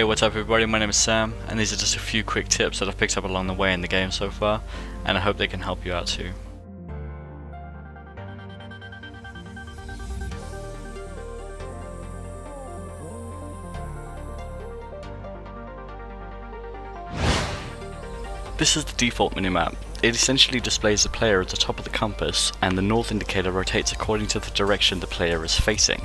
Hey, what's up everybody, my name is Sam, and these are just a few quick tips that I've picked up along the way in the game so far, and I hope they can help you out too. This is the default minimap. It essentially displays the player at the top of the compass, and the north indicator rotates according to the direction the player is facing.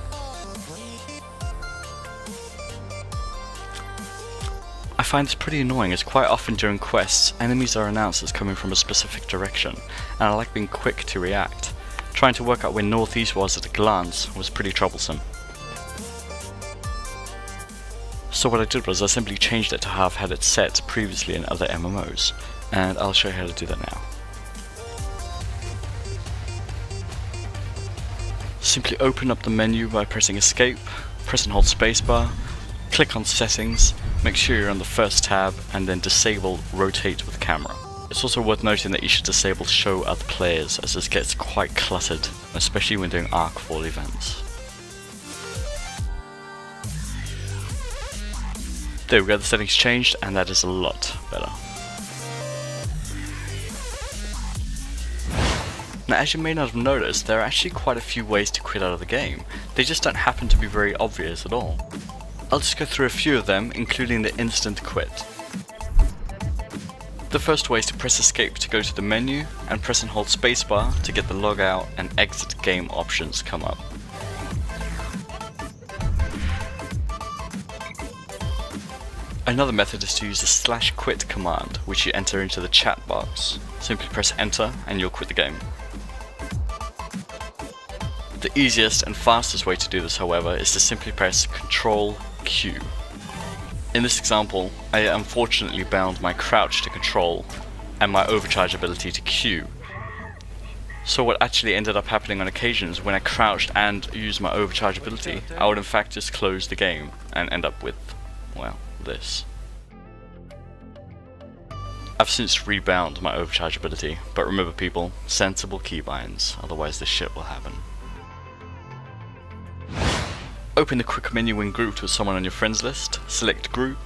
I find this pretty annoying as quite often during quests, enemies are announced as coming from a specific direction, and I like being quick to react. Trying to work out where northeast was at a glance was pretty troublesome. So what I did was I simply changed it to how I've had it set previously in other MMOs, and I'll show you how to do that now. Simply open up the menu by pressing escape, press and hold spacebar, click on settings, make sure you're on the first tab, and then disable rotate with camera. It's also worth noting that you should disable show other players, as this gets quite cluttered, especially when doing arcfall events. There we go, the settings changed, and that is a lot better. Now, as you may not have noticed, there are actually quite a few ways to quit out of the game. They just don't happen to be very obvious at all. I'll just go through a few of them, including the instant quit. The first way is to press escape to go to the menu, and press and hold spacebar to get the logout and exit game options come up. Another method is to use the /quit command, which you enter into the chat box. Simply press enter and you'll quit the game. The easiest and fastest way to do this, however, is to simply press Ctrl Q. In this example, I unfortunately bound my crouch to Control and my overcharge ability to Q. So what actually ended up happening on occasions when I crouched and used my overcharge ability, I would in fact just close the game and end up with, well, this. I've since rebound my overcharge ability, but remember people, sensible keybinds, otherwise this shit will happen. Open the quick menu when grouped with someone on your friends list, select group,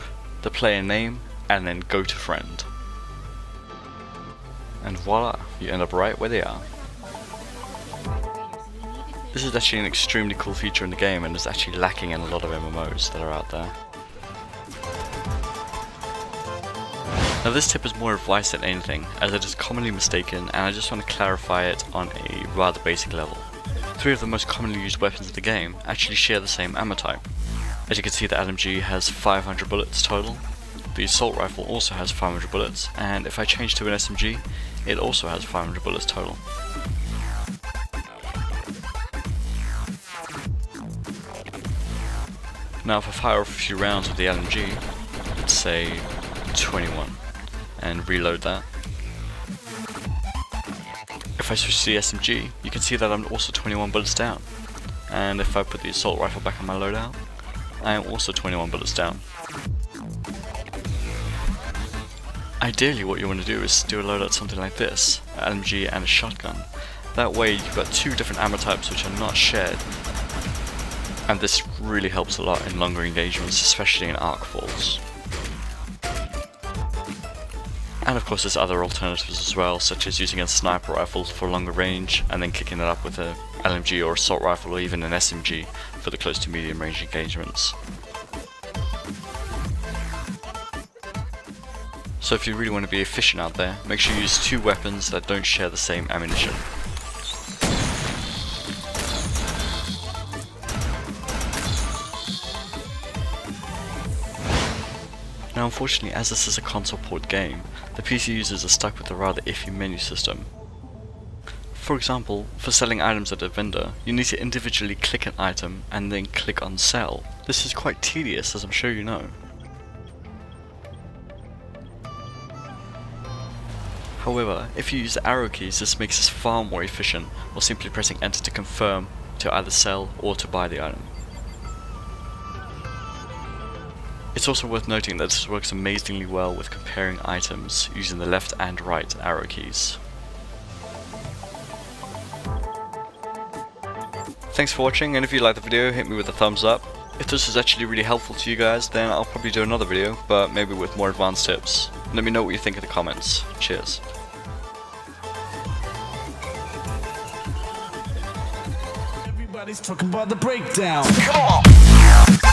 the player name, and then go to friend. And voila, you end up right where they are. This is actually an extremely cool feature in the game and is actually lacking in a lot of MMOs that are out there. Now this tip is more advice than anything, as it is commonly mistaken, and I just want to clarify it on a rather basic level. 3 of the most commonly used weapons in the game actually share the same ammo type. As you can see, the LMG has 500 bullets total, the assault rifle also has 500 bullets, and if I change to an SMG, it also has 500 bullets total. Now if I fire off a few rounds with the LMG, let's say 21, and reload that. If I switch to the SMG, you can see that I'm also 21 bullets down. And if I put the assault rifle back on my loadout, I am also 21 bullets down. Ideally what you want to do is do a loadout something like this, an LMG and a shotgun. That way you've got 2 different ammo types which are not shared. And this really helps a lot in longer engagements, especially in arcfalls. And of course there's other alternatives as well, such as using a sniper rifle for longer range and then kicking it up with a LMG or assault rifle or even an SMG for the close to medium range engagements. So if you really want to be efficient out there, make sure you use 2 weapons that don't share the same ammunition. Now unfortunately, as this is a console port game, the PC users are stuck with a rather iffy menu system. For example, for selling items at a vendor, you need to individually click an item and then click on sell. This is quite tedious, as I'm sure you know. However, if you use the arrow keys, this makes this far more efficient, while simply pressing enter to confirm to either sell or to buy the item. It's also worth noting that this works amazingly well with comparing items using the left and right arrow keys. Thanks for watching, and if you liked the video, hit me with a thumbs up. If this is actually really helpful to you guys, then I'll probably do another video, but maybe with more advanced tips. Let me know what you think in the comments. Cheers. Everybody's talking about the breakdown. Come on!